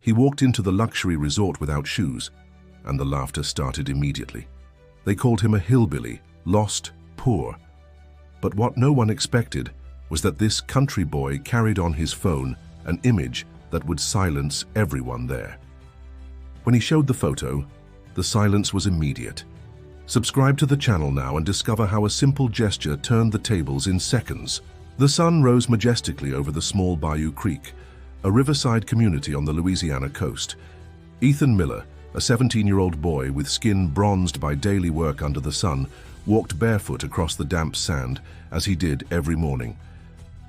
He walked into the luxury resort without shoes, and the laughter started immediately. They called him a hillbilly, lost, poor. But what no one expected was that this country boy carried on his phone an image that would silence everyone there. When he showed the photo, the silence was immediate. Subscribe to the channel now and discover how a simple gesture turned the tables in seconds. The sun rose majestically over the small Bayou Creek, a riverside community on the Louisiana coast. Ethan Miller, a 17-year-old boy with skin bronzed by daily work under the sun, walked barefoot across the damp sand as he did every morning.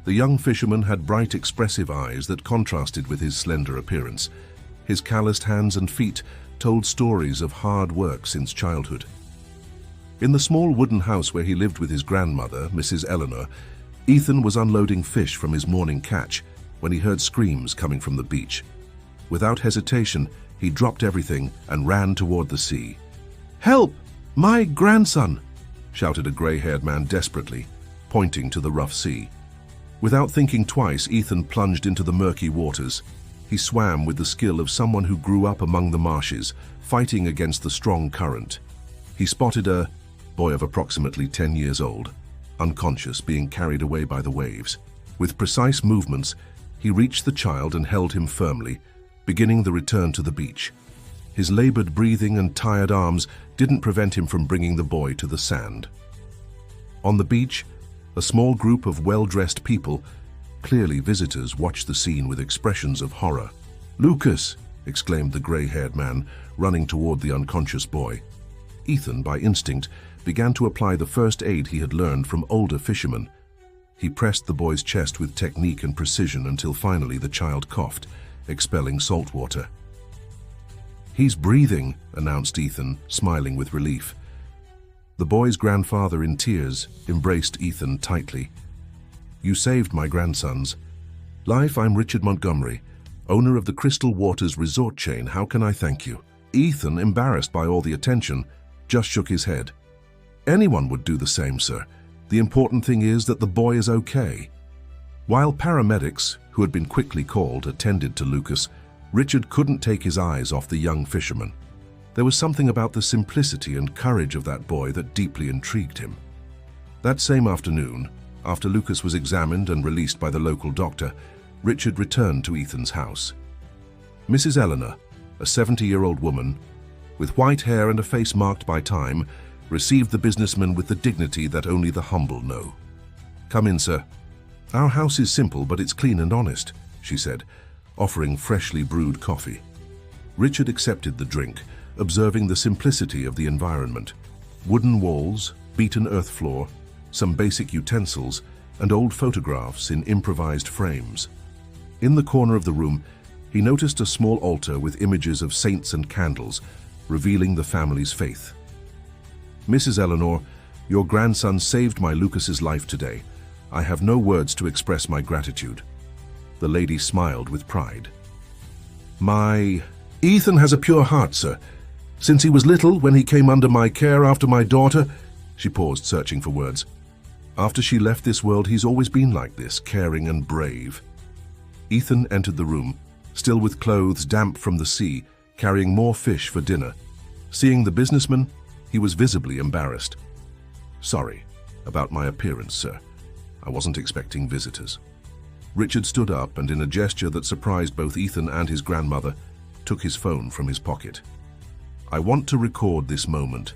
The young fisherman had bright, expressive eyes that contrasted with his slender appearance. His calloused hands and feet told stories of hard work since childhood. In the small wooden house where he lived with his grandmother, Mrs. Eleanor, Ethan was unloading fish from his morning catch when he heard screams coming from the beach. Without hesitation, he dropped everything and ran toward the sea. "Help! My grandson!" shouted a gray-haired man desperately, pointing to the rough sea. Without thinking twice, Ethan plunged into the murky waters. He swam with the skill of someone who grew up among the marshes, fighting against the strong current. He spotted a boy of approximately 10 years old, unconscious, being carried away by the waves. With precise movements, he reached the child and held him firmly, beginning the return to the beach. His labored breathing and tired arms didn't prevent him from bringing the boy to the sand. On the beach, a small group of well-dressed people, clearly visitors, watched the scene with expressions of horror. "Lucas!" exclaimed the gray-haired man, running toward the unconscious boy. Ethan, by instinct, began to apply the first aid he had learned from older fishermen. He pressed the boy's chest with technique and precision until finally the child coughed, expelling salt water. "He's breathing," announced Ethan, smiling with relief. The boy's grandfather, in tears, embraced Ethan tightly. "You saved my grandson's life. I'm Richard Montgomery, owner of the Crystal Waters resort chain. How can I thank you?" Ethan, embarrassed by all the attention, just shook his head. "Anyone would do the same, sir. The important thing is that the boy is okay." While paramedics, who had been quickly called, attended to Lucas, Richard couldn't take his eyes off the young fisherman. There was something about the simplicity and courage of that boy that deeply intrigued him. That same afternoon, after Lucas was examined and released by the local doctor, Richard returned to Ethan's house. Mrs. Eleanor, a 70-year-old woman, with white hair and a face marked by time, received the businessman with the dignity that only the humble know. "Come in, sir. Our house is simple, but it's clean and honest," she said, offering freshly brewed coffee. Richard accepted the drink, observing the simplicity of the environment. Wooden walls, beaten earth floor, some basic utensils, and old photographs in improvised frames. In the corner of the room, he noticed a small altar with images of saints and candles, revealing the family's faith. "Mrs. Eleanor, your grandson saved my Lucas's life today. I have no words to express my gratitude." The lady smiled with pride. Ethan has a pure heart, sir. Since he was little, when he came under my care after my daughter," she paused, searching for words. "After she left this world, he's always been like this, caring and brave." Ethan entered the room, still with clothes damp from the sea, carrying more fish for dinner. Seeing the businessman, he was visibly embarrassed. "Sorry about my appearance, sir. I wasn't expecting visitors." Richard stood up and, in a gesture that surprised both Ethan and his grandmother, took his phone from his pocket. "I want to record this moment.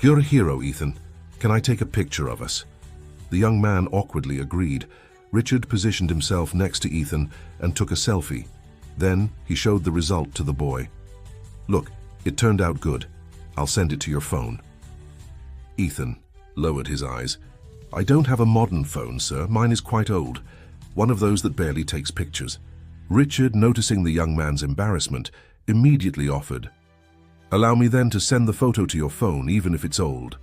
You're a hero, Ethan. Can I take a picture of us?" The young man awkwardly agreed. Richard positioned himself next to Ethan and took a selfie. Then he showed the result to the boy. "Look, it turned out good. I'll send it to your phone." Ethan lowered his eyes. "I don't have a modern phone, sir. Mine is quite old. One of those that barely takes pictures." Richard, noticing the young man's embarrassment, immediately offered, "Allow me then to send the photo to your phone, even if it's old."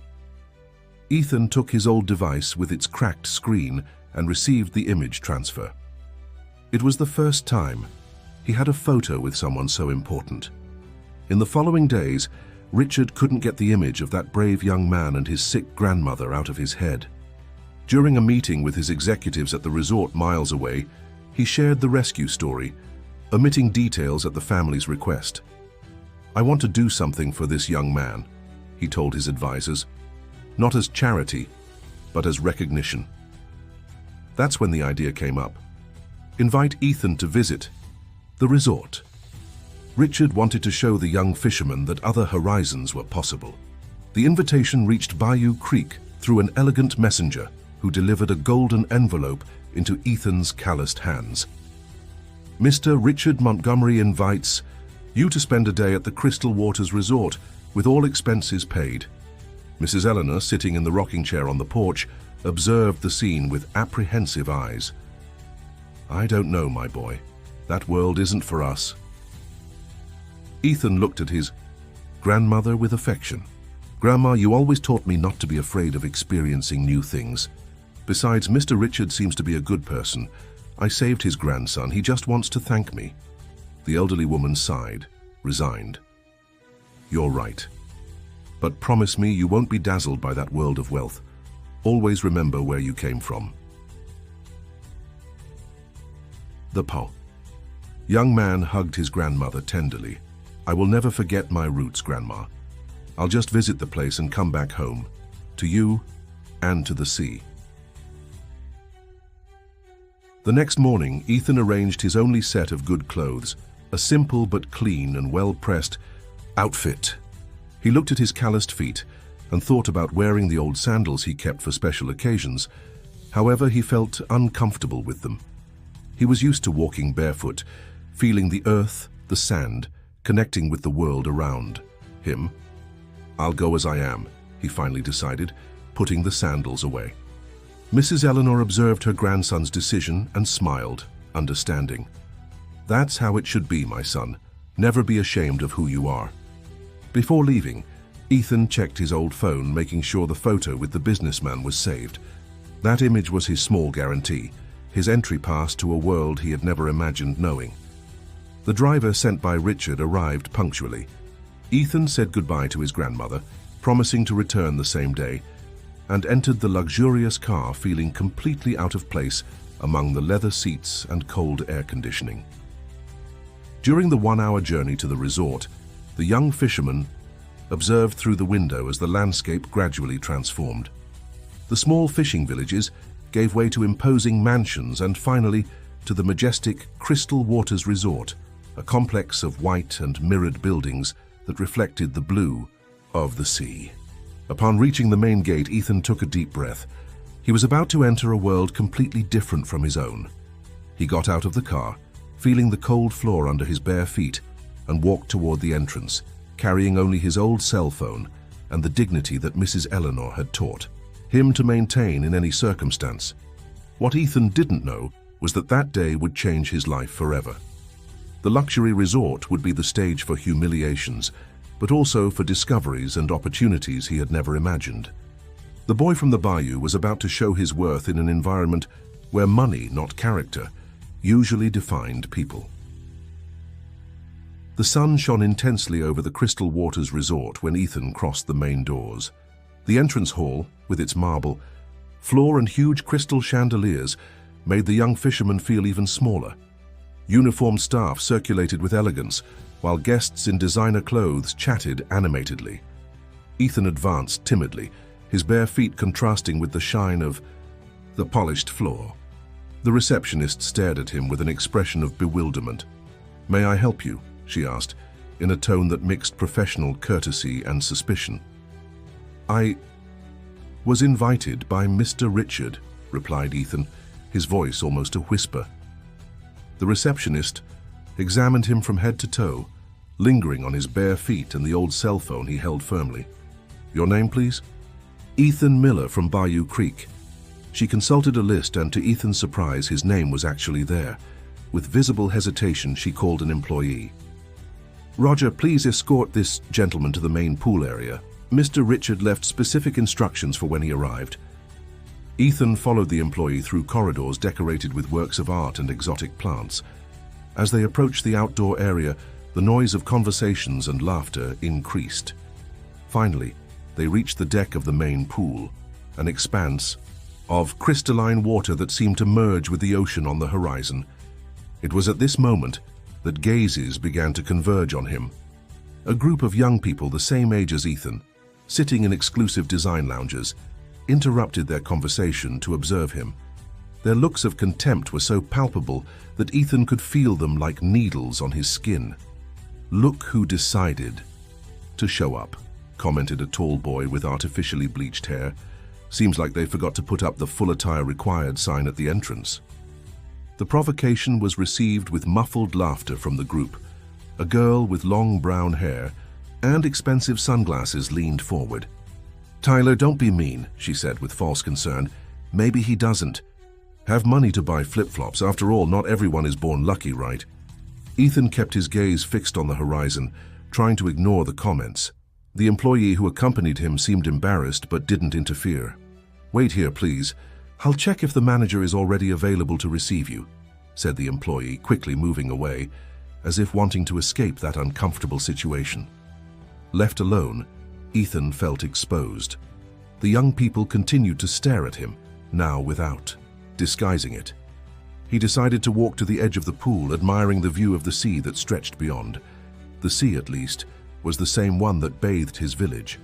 Ethan took his old device with its cracked screen and received the image transfer. It was the first time he had a photo with someone so important. In the following days, Richard couldn't get the image of that brave young man and his sick grandmother out of his head. During a meeting with his executives at the resort miles away, he shared the rescue story. omitting details at the family's request. "I want to do something for this young man," he told his advisors, "not as charity, but as recognition." That's when the idea came up. Invite Ethan to visit the resort. Richard wanted to show the young fisherman that other horizons were possible. The invitation reached Bayou Creek through an elegant messenger who delivered a golden envelope into Ethan's calloused hands. "Mr. Richard Montgomery invites you to spend a day at the Crystal Waters Resort with all expenses paid." Mrs. Eleanor, sitting in the rocking chair on the porch, observed the scene with apprehensive eyes. "I don't know, my boy. That world isn't for us." Ethan looked at his grandmother with affection. "Grandma, you always taught me not to be afraid of experiencing new things. Besides, Mr. Richard seems to be a good person. I saved his grandson. He just wants to thank me." The elderly woman sighed, resigned. "You're right. But promise me you won't be dazzled by that world of wealth. Always remember where you came from." The young man hugged his grandmother tenderly. "I will never forget my roots, Grandma. I'll just visit the place and come back home, to you and to the sea." The next morning, Ethan arranged his only set of good clothes, a simple but clean and well-pressed outfit. He looked at his calloused feet and thought about wearing the old sandals he kept for special occasions. However, he felt uncomfortable with them. He was used to walking barefoot, feeling the earth, the sand, connecting with the world around him. "I'll go as I am," he finally decided, putting the sandals away. Mrs. Eleanor observed her grandson's decision and smiled, understanding. "That's how it should be, my son. Never be ashamed of who you are." Before leaving, Ethan checked his old phone, making sure the photo with the businessman was saved. That image was his small guarantee, his entry pass to a world he had never imagined knowing. The driver sent by Richard arrived punctually. Ethan said goodbye to his grandmother, promising to return the same day, and entered the luxurious car feeling completely out of place among the leather seats and cold air conditioning. During the 1-hour journey to the resort, the young fisherman observed through the window as the landscape gradually transformed. The small fishing villages gave way to imposing mansions and finally to the majestic Crystal Waters Resort, a complex of white and mirrored buildings that reflected the blue of the sea. Upon reaching the main gate, Ethan took a deep breath. He was about to enter a world completely different from his own. He got out of the car, feeling the cold floor under his bare feet, and walked toward the entrance, carrying only his old cell phone and the dignity that Mrs. Eleanor had taught him to maintain in any circumstance. What Ethan didn't know was that that day would change his life forever. The luxury resort would be the stage for humiliations, but also for discoveries and opportunities he had never imagined. The boy from the bayou was about to show his worth in an environment where money, not character, usually defined people. The sun shone intensely over the Crystal Waters Resort when Ethan crossed the main doors. The entrance hall, with its marble floor and huge crystal chandeliers, made the young fisherman feel even smaller. Uniformed staff circulated with elegance, while guests in designer clothes chatted animatedly. Ethan advanced timidly, his bare feet contrasting with the shine of the polished floor. The receptionist stared at him with an expression of bewilderment. "May I help you?" she asked, in a tone that mixed professional courtesy and suspicion. "I was invited by Mr. Richard," replied Ethan, his voice almost a whisper. The receptionist examined him from head to toe, lingering on his bare feet and the old cell phone he held firmly. "Your name, please?" "Ethan Miller from Bayou Creek." She consulted a list, and to Ethan's surprise, his name was actually there. With visible hesitation, she called an employee. "Roger, please escort this gentleman to the main pool area. Mr. Richard left specific instructions for when he arrived." Ethan followed the employee through corridors decorated with works of art and exotic plants. As they approached the outdoor area, the noise of conversations and laughter increased. Finally, they reached the deck of the main pool, an expanse of crystalline water that seemed to merge with the ocean on the horizon. It was at this moment that gazes began to converge on him. A group of young people the same age as Ethan, sitting in exclusive design lounges, interrupted their conversation to observe him. Their looks of contempt were so palpable that Ethan could feel them like needles on his skin. "Look who decided to show up," commented a tall boy with artificially bleached hair. "Seems like they forgot to put up the full attire required sign at the entrance." The provocation was received with muffled laughter from the group. A girl with long brown hair and expensive sunglasses leaned forward. "Tyler, don't be mean," she said with false concern. "Maybe he doesn't. Have money to buy flip-flops. After all, not everyone is born lucky, right?" Ethan kept his gaze fixed on the horizon, trying to ignore the comments. The employee who accompanied him seemed embarrassed but didn't interfere. "Wait here, please. I'll check if the manager is already available to receive you," said the employee, quickly moving away, as if wanting to escape that uncomfortable situation. Left alone, Ethan felt exposed. The young people continued to stare at him, now without disguising it. He decided to walk to the edge of the pool, admiring the view of the sea that stretched beyond. The sea, at least, was the same one that bathed his village.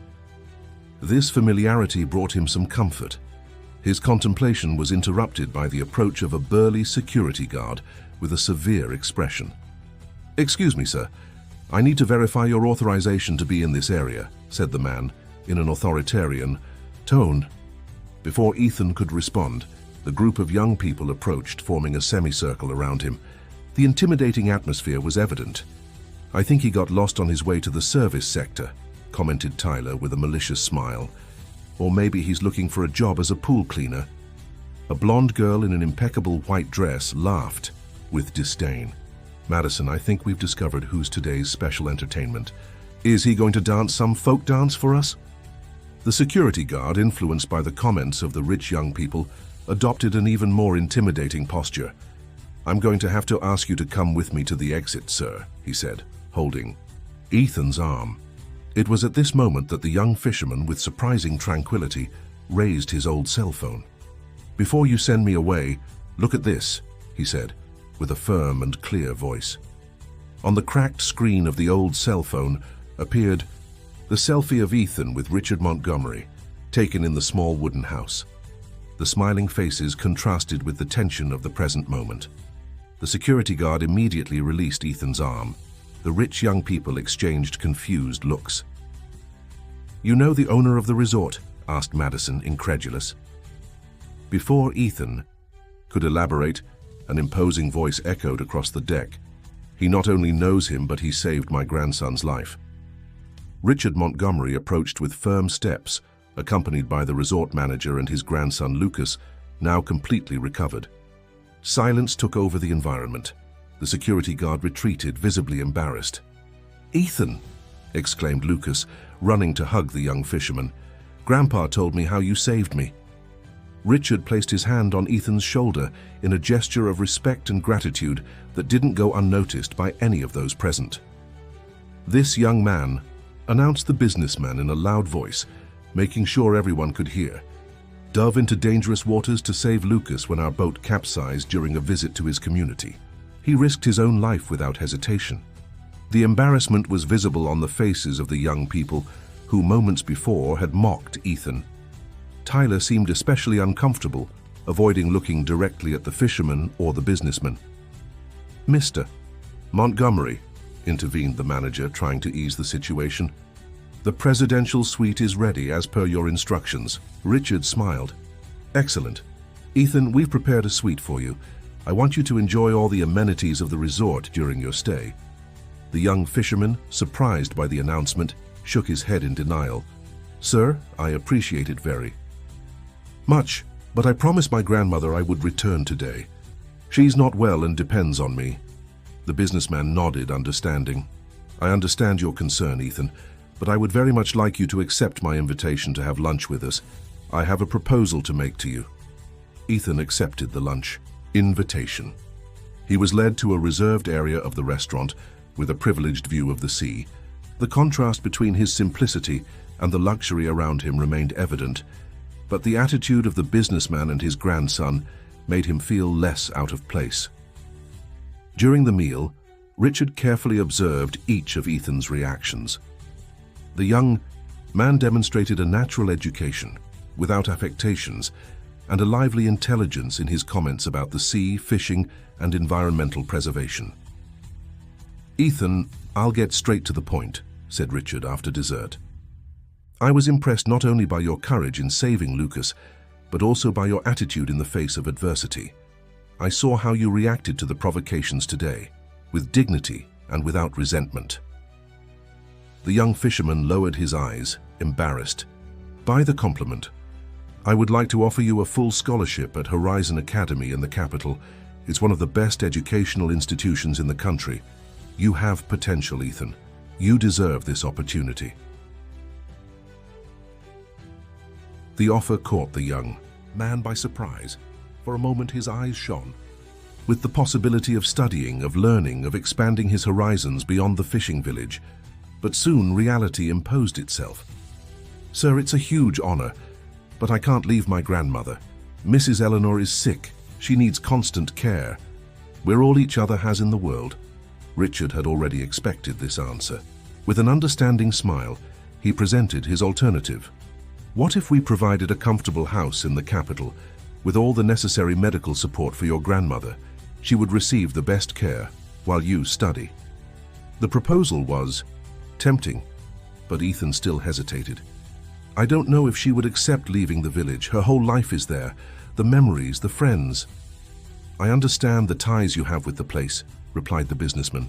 This familiarity brought him some comfort. His contemplation was interrupted by the approach of a burly security guard with a severe expression. "Excuse me, sir. I need to verify your authorization to be in this area," said the man, in an authoritarian tone. Before Ethan could respond, the group of young people approached, forming a semicircle around him. The intimidating atmosphere was evident. "I think he got lost on his way to the service sector," commented Tyler with a malicious smile. "Or maybe he's looking for a job as a pool cleaner." A blonde girl in an impeccable white dress laughed with disdain. "Madison, I think we've discovered who's today's special entertainment. Is he going to dance some folk dance for us?" The security guard, influenced by the comments of the rich young people, adopted an even more intimidating posture. "I'm going to have to ask you to come with me to the exit, sir," he said, holding Ethan's arm. It was at this moment that the young fisherman, with surprising tranquility, raised his old cell phone. "Before you send me away, look at this," he said, with a firm and clear voice. On the cracked screen of the old cell phone appeared the selfie of Ethan with Richard Montgomery, taken in the small wooden house. The smiling faces contrasted with the tension of the present moment. The security guard immediately released Ethan's arm. The rich young people exchanged confused looks. "You know the owner of the resort?" asked Madison, incredulous. Before Ethan could elaborate, an imposing voice echoed across the deck. "He not only knows him, but he saved my grandson's life." Richard Montgomery approached with firm steps, accompanied by the resort manager and his grandson Lucas, now completely recovered. Silence took over the environment. The security guard retreated, visibly embarrassed. "Ethan!" exclaimed Lucas, running to hug the young fisherman. "Grandpa told me how you saved me." Richard placed his hand on Ethan's shoulder in a gesture of respect and gratitude that didn't go unnoticed by any of those present. "This young man," announced the businessman in a loud voice, making sure everyone could hear, "dove into dangerous waters to save Lucas when our boat capsized during a visit to his community. He risked his own life without hesitation." The embarrassment was visible on the faces of the young people who moments before had mocked Ethan. Tyler seemed especially uncomfortable, avoiding looking directly at the fisherman or the businessman. "Mr. Montgomery," intervened the manager, trying to ease the situation. "The presidential suite is ready as per your instructions." Richard smiled. "Excellent. Ethan, we've prepared a suite for you. I want you to enjoy all the amenities of the resort during your stay." The young fisherman, surprised by the announcement, shook his head in denial. "Sir, I appreciate it very much, but I promised my grandmother I would return today. She's not well and depends on me." The businessman nodded, understanding. "I understand your concern, Ethan, but I would very much like you to accept my invitation to have lunch with us. I have a proposal to make to you." Ethan accepted the lunch invitation. He was led to a reserved area of the restaurant with a privileged view of the sea. The contrast between his simplicity and the luxury around him remained evident, but the attitude of the businessman and his grandson made him feel less out of place. During the meal, Richard carefully observed each of Ethan's reactions. The young man demonstrated a natural education, without affectations, and a lively intelligence in his comments about the sea, fishing, and environmental preservation. "Ethan, I'll get straight to the point," said Richard after dessert. "I was impressed not only by your courage in saving Lucas, but also by your attitude in the face of adversity. I saw how you reacted to the provocations today, with dignity and without resentment." The young fisherman lowered his eyes, embarrassed. "By the compliment. I would like to offer you a full scholarship at Horizon Academy in the capital. It's one of the best educational institutions in the country. You have potential, Ethan. You deserve this opportunity." The offer caught the young man by surprise. For a moment his eyes shone. With the possibility of studying, of learning, of expanding his horizons beyond the fishing village. But soon reality imposed itself. "Sir, it's a huge honor, but I can't leave my grandmother. Mrs. Eleanor is sick. She needs constant care. We're all each other has in the world." Richard had already expected this answer. With an understanding smile, he presented his alternative. "What if we provided a comfortable house in the capital, with all the necessary medical support for your grandmother? She would receive the best care, while you study." The proposal was tempting, but Ethan still hesitated. "I don't know if she would accept leaving the village. Her whole life is there. The memories, the friends." "I understand the ties you have with the place," replied the businessman.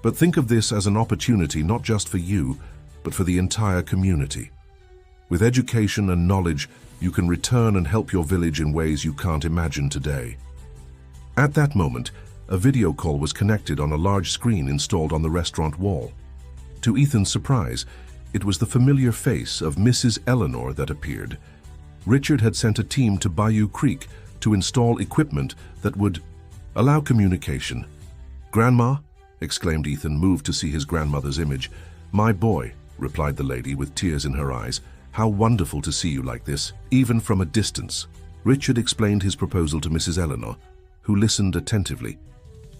"But think of this as an opportunity not just for you, but for the entire community. With education and knowledge, you can return and help your village in ways you can't imagine today." At that moment, a video call was connected on a large screen installed on the restaurant wall. To Ethan's surprise, it was the familiar face of Mrs. Eleanor that appeared. Richard had sent a team to Bayou Creek to install equipment that would allow communication. "Grandma?" exclaimed Ethan, moved to see his grandmother's image. "My boy," replied the lady with tears in her eyes. "How wonderful to see you like this, even from a distance." Richard explained his proposal to Mrs. Eleanor, who listened attentively.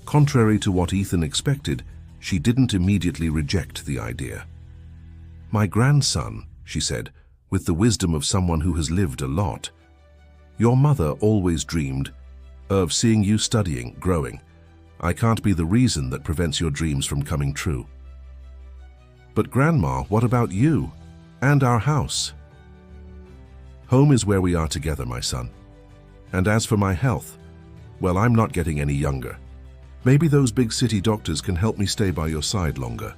Contrary to what Ethan expected, she didn't immediately reject the idea. "My grandson," she said, with the wisdom of someone who has lived a lot. "Your mother always dreamed of seeing you studying, growing. I can't be the reason that prevents your dreams from coming true." "But Grandma, what about you? And our house?" "Home is where we are together, my son. And as for my health, well, I'm not getting any younger. Maybe those big city doctors can help me stay by your side longer."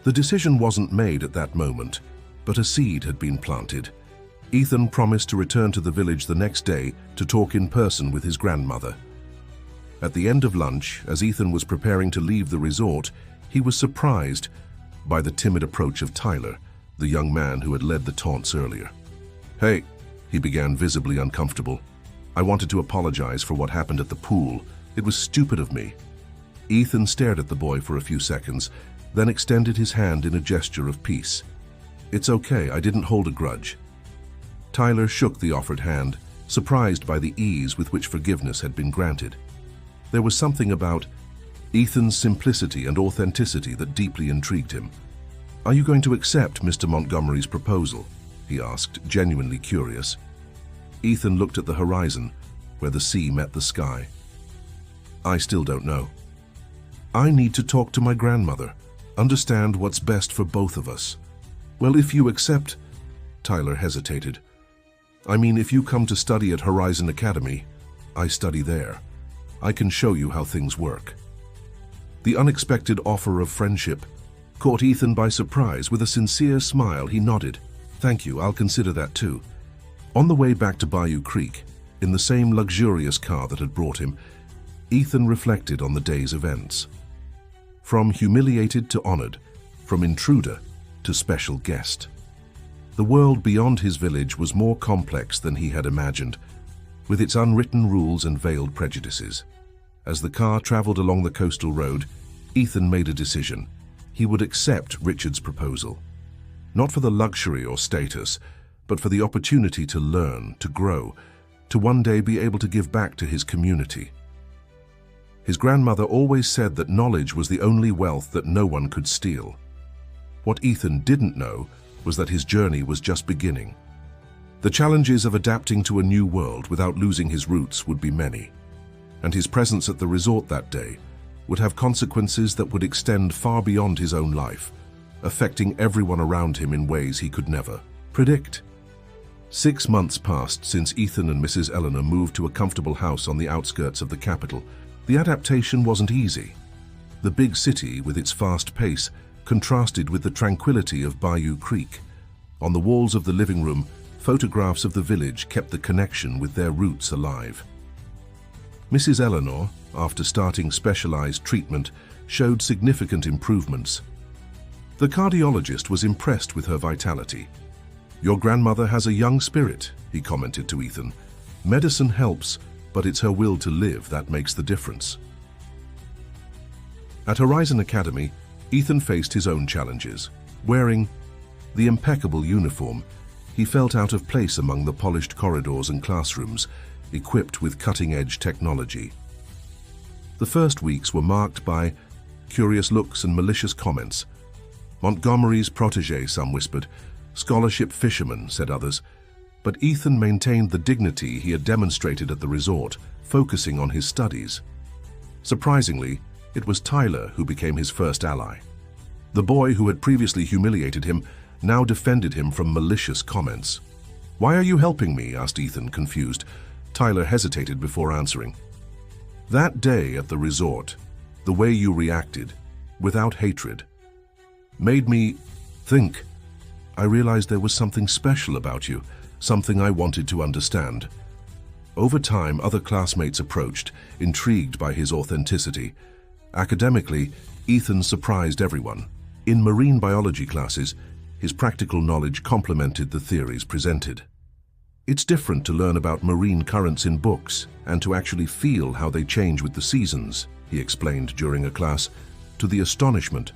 The decision wasn't made at that moment, but a seed had been planted. Ethan promised to return to the village the next day to talk in person with his grandmother. At the end of lunch, as Ethan was preparing to leave the resort, he was surprised by the timid approach of Tyler, the young man who had led the taunts earlier. "Hey," he began, visibly uncomfortable. "I wanted to apologize for what happened at the pool. It was stupid of me." Ethan stared at the boy for a few seconds, then extended his hand in a gesture of peace. "It's okay, I didn't hold a grudge." Tyler shook the offered hand, surprised by the ease with which forgiveness had been granted. There was something about Ethan's simplicity and authenticity that deeply intrigued him. "Are you going to accept Mr. Montgomery's proposal?" he asked, genuinely curious. Ethan looked at the horizon, where the sea met the sky. "I still don't know. I need to talk to my grandmother, understand what's best for both of us." "Well, if you accept..." Tyler hesitated. "I mean, if you come to study at Horizon Academy, I study there. I can show you how things work." The unexpected offer of friendship caught Ethan by surprise. With a sincere smile, he nodded. "Thank you, I'll consider that too." On the way back to Bayou Creek, in the same luxurious car that had brought him, Ethan reflected on the day's events. From humiliated to honored, from intruder to special guest. The world beyond his village was more complex than he had imagined, with its unwritten rules and veiled prejudices. As the car traveled along the coastal road, Ethan made a decision. He would accept Richard's proposal. Not for the luxury or status, but for the opportunity to learn, to grow, to one day be able to give back to his community. His grandmother always said that knowledge was the only wealth that no one could steal. What Ethan didn't know was that his journey was just beginning. The challenges of adapting to a new world without losing his roots would be many, and his presence at the resort that day would have consequences that would extend far beyond his own life, affecting everyone around him in ways he could never predict. 6 months passed since Ethan and Mrs. Eleanor moved to a comfortable house on the outskirts of the capital. The adaptation wasn't easy. The big city, with its fast pace, contrasted with the tranquility of Bayou Creek. On the walls of the living room, photographs of the village kept the connection with their roots alive. Mrs. Eleanor, after starting specialized treatment, showed significant improvements. The cardiologist was impressed with her vitality. "Your grandmother has a young spirit," he commented to Ethan. "Medicine helps, but it's her will to live that makes the difference." At Horizon Academy, Ethan faced his own challenges. Wearing the impeccable uniform, he felt out of place among the polished corridors and classrooms, equipped with cutting-edge technology. The first weeks were marked by curious looks and malicious comments. "Montgomery's protégé," some whispered. "Scholarship fisherman," said others. But Ethan maintained the dignity he had demonstrated at the resort, focusing on his studies. Surprisingly, it was Tyler who became his first ally. The boy who had previously humiliated him now defended him from malicious comments. "Why are you helping me?" asked Ethan, confused. Tyler hesitated before answering. "That day at the resort, the way you reacted, without hatred, made me think. I realized there was something special about you, something I wanted to understand." Over time, other classmates approached, intrigued by his authenticity. Academically, Ethan surprised everyone. In marine biology classes, his practical knowledge complemented the theories presented. "It's different to learn about marine currents in books and to actually feel how they change with the seasons," he explained during a class, to the astonishment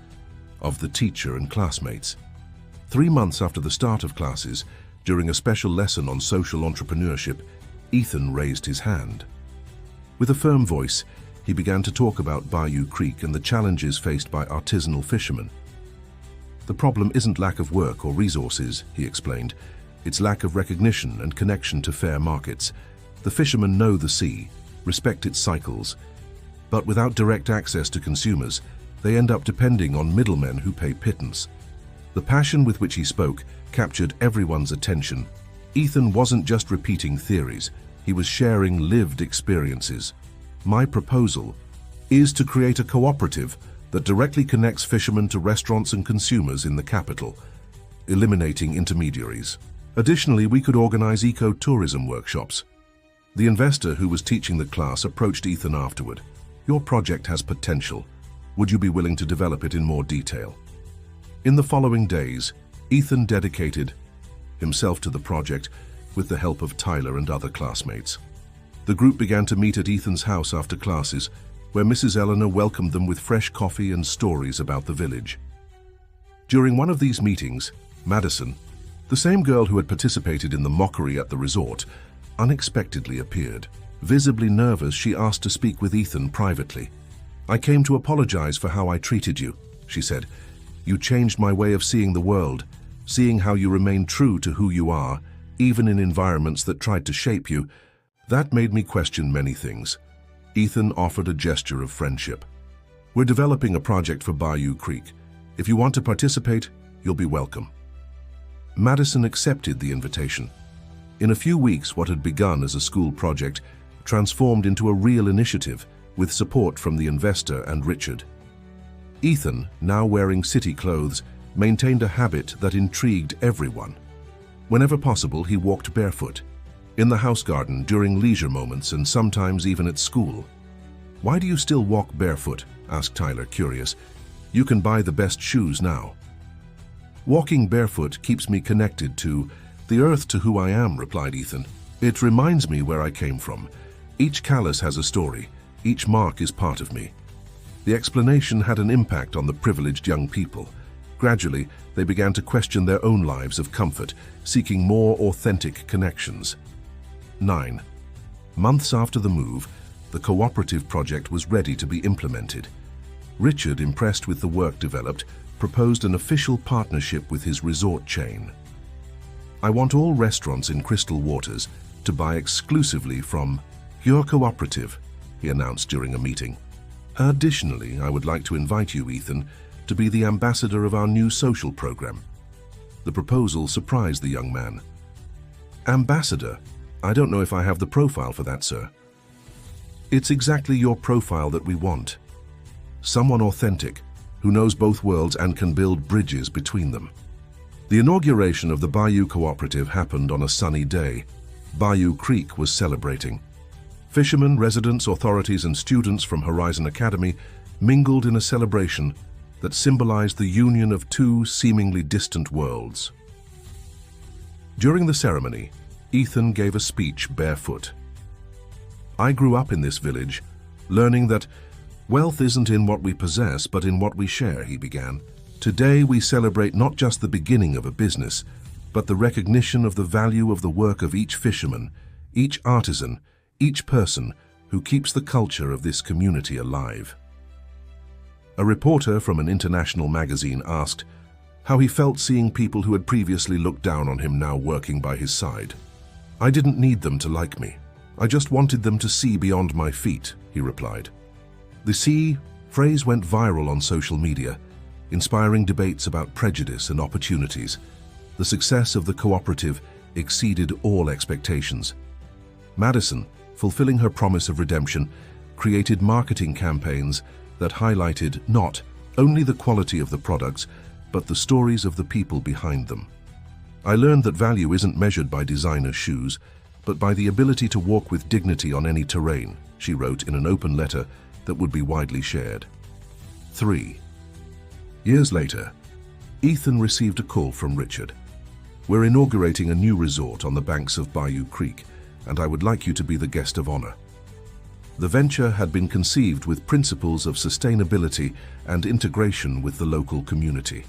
of the teacher and classmates. 3 months after the start of classes, during a special lesson on social entrepreneurship, Ethan raised his hand. With a firm voice, he began to talk about Bayou Creek and the challenges faced by artisanal fishermen. "The problem isn't lack of work or resources," he explained. "It's lack of recognition and connection to fair markets. The fishermen know the sea, respect its cycles, but without direct access to consumers, they end up depending on middlemen who pay pittance." The passion with which he spoke captured everyone's attention. Ethan wasn't just repeating theories, he was sharing lived experiences. "My proposal is to create a cooperative that directly connects fishermen to restaurants and consumers in the capital, eliminating intermediaries. Additionally, we could organize eco-tourism workshops." The investor who was teaching the class approached Ethan afterward. "Your project has potential. Would you be willing to develop it in more detail?" In the following days, Ethan dedicated himself to the project with the help of Tyler and other classmates. The group began to meet at Ethan's house after classes, where Mrs. Eleanor welcomed them with fresh coffee and stories about the village. During one of these meetings, Madison, the same girl who had participated in the mockery at the resort, unexpectedly appeared. Visibly nervous, she asked to speak with Ethan privately. "I came to apologize for how I treated you," she said. "You changed my way of seeing the world, seeing how you remain true to who you are, even in environments that tried to shape you. That made me question many things." Ethan offered a gesture of friendship. "We're developing a project for Bayou Creek. If you want to participate, you'll be welcome." Madison accepted the invitation. In a few weeks, what had begun as a school project transformed into a real initiative with support from the investor and Richard. Ethan, now wearing city clothes, maintained a habit that intrigued everyone. Whenever possible, he walked barefoot, in the house garden, during leisure moments, and sometimes even at school. "Why do you still walk barefoot?" asked Tyler, curious. "You can buy the best shoes now." "Walking barefoot keeps me connected to the earth, to who I am," replied Ethan. "It reminds me where I came from. Each callus has a story. Each mark is part of me." The explanation had an impact on the privileged young people. Gradually, they began to question their own lives of comfort, seeking more authentic connections. 9 months after the move, the cooperative project was ready to be implemented. Richard, impressed with the work developed, proposed an official partnership with his resort chain. "I want all restaurants in Crystal Waters to buy exclusively from your cooperative," he announced during a meeting. "Additionally, I would like to invite you, Ethan, to be the ambassador of our new social program." The proposal surprised the young man. "Ambassador? I don't know if I have the profile for that, sir." "It's exactly your profile that we want. Someone authentic, who knows both worlds and can build bridges between them." The inauguration of the Bayou Cooperative happened on a sunny day. Bayou Creek was celebrating. Fishermen, residents, authorities, and students from Horizon Academy mingled in a celebration that symbolized the union of two seemingly distant worlds. During the ceremony, Ethan gave a speech barefoot. "I grew up in this village, learning that wealth isn't in what we possess, but in what we share," he began. "Today we celebrate not just the beginning of a business, but the recognition of the value of the work of each fisherman, each artisan, each person who keeps the culture of this community alive." A reporter from an international magazine asked how he felt seeing people who had previously looked down on him now working by his side. "I didn't need them to like me. I just wanted them to see beyond my feet," he replied. The "see" phrase went viral on social media, inspiring debates about prejudice and opportunities. The success of the cooperative exceeded all expectations. Madison, fulfilling her promise of redemption, created marketing campaigns that highlighted not only the quality of the products, but the stories of the people behind them. "I learned that value isn't measured by designer shoes, but by the ability to walk with dignity on any terrain," she wrote in an open letter that would be widely shared. 3 years later, Ethan received a call from Richard. "We're inaugurating a new resort on the banks of Bayou Creek, and I would like you to be the guest of honor." The venture had been conceived with principles of sustainability and integration with the local community.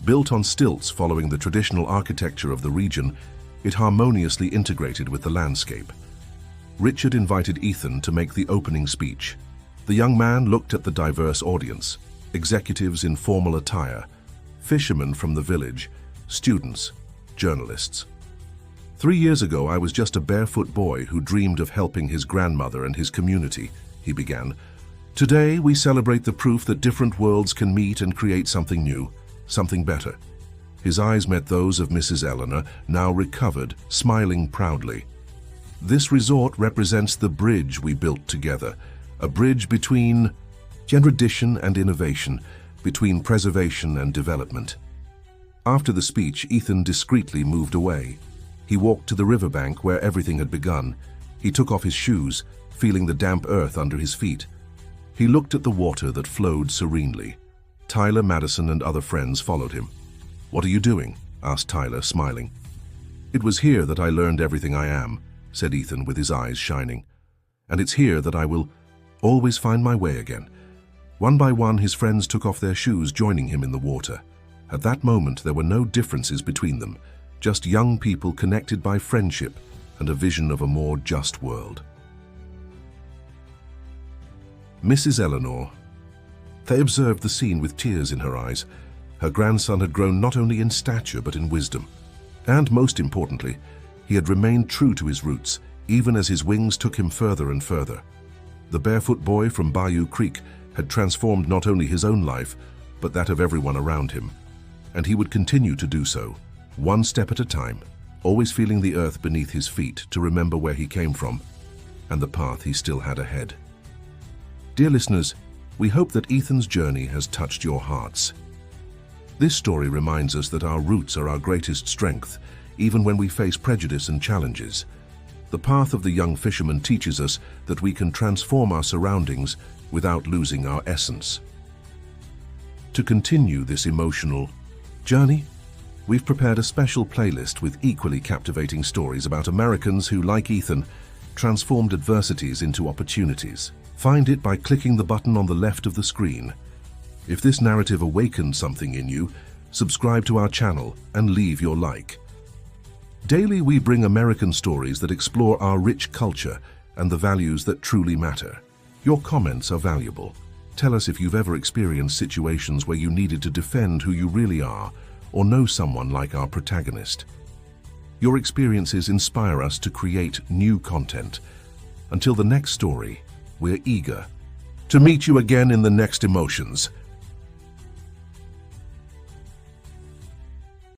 Built on stilts following the traditional architecture of the region, it harmoniously integrated with the landscape. Richard invited Ethan to make the opening speech. The young man looked at the diverse audience: executives in formal attire, fishermen from the village, students, journalists. 3 years ago, I was just a barefoot boy who dreamed of helping his grandmother and his community," he began. "Today, we celebrate the proof that different worlds can meet and create something new, something better." His eyes met those of Mrs. Eleanor, now recovered, smiling proudly. "This resort represents the bridge we built together, a bridge between tradition and innovation, between preservation and development." After the speech, Ethan discreetly moved away. He walked to the riverbank where everything had begun. He took off his shoes, feeling the damp earth under his feet. He looked at the water that flowed serenely. Tyler, Madison, and other friends followed him. "What are you doing?" asked Tyler, smiling. "It was here that I learned everything I am," said Ethan with his eyes shining. "And it's here that I will always find my way again." One by one, his friends took off their shoes, joining him in the water. At that moment, there were no differences between them, just young people connected by friendship and a vision of a more just world. Mrs. Eleanor. They observed the scene with tears in her eyes. Her grandson had grown not only in stature but in wisdom. And most importantly, he had remained true to his roots, even as his wings took him further and further. The barefoot boy from Bayou Creek had transformed not only his own life, but that of everyone around him. And he would continue to do so, one step at a time, always feeling the earth beneath his feet to remember where he came from and the path he still had ahead. Dear listeners, we hope that Ethan's journey has touched your hearts. This story reminds us that our roots are our greatest strength, even when we face prejudice and challenges. The path of the young fisherman teaches us that we can transform our surroundings without losing our essence. To continue this emotional journey, we've prepared a special playlist with equally captivating stories about Americans who, like Ethan, transformed adversities into opportunities. Find it by clicking the button on the left of the screen. If this narrative awakened something in you, subscribe to our channel and leave your like. Daily we bring American stories that explore our rich culture and the values that truly matter. Your comments are valuable. Tell us if you've ever experienced situations where you needed to defend who you really are or know someone like our protagonist. Your experiences inspire us to create new content. Until the next story, we're eager to meet you again in the next Emotions.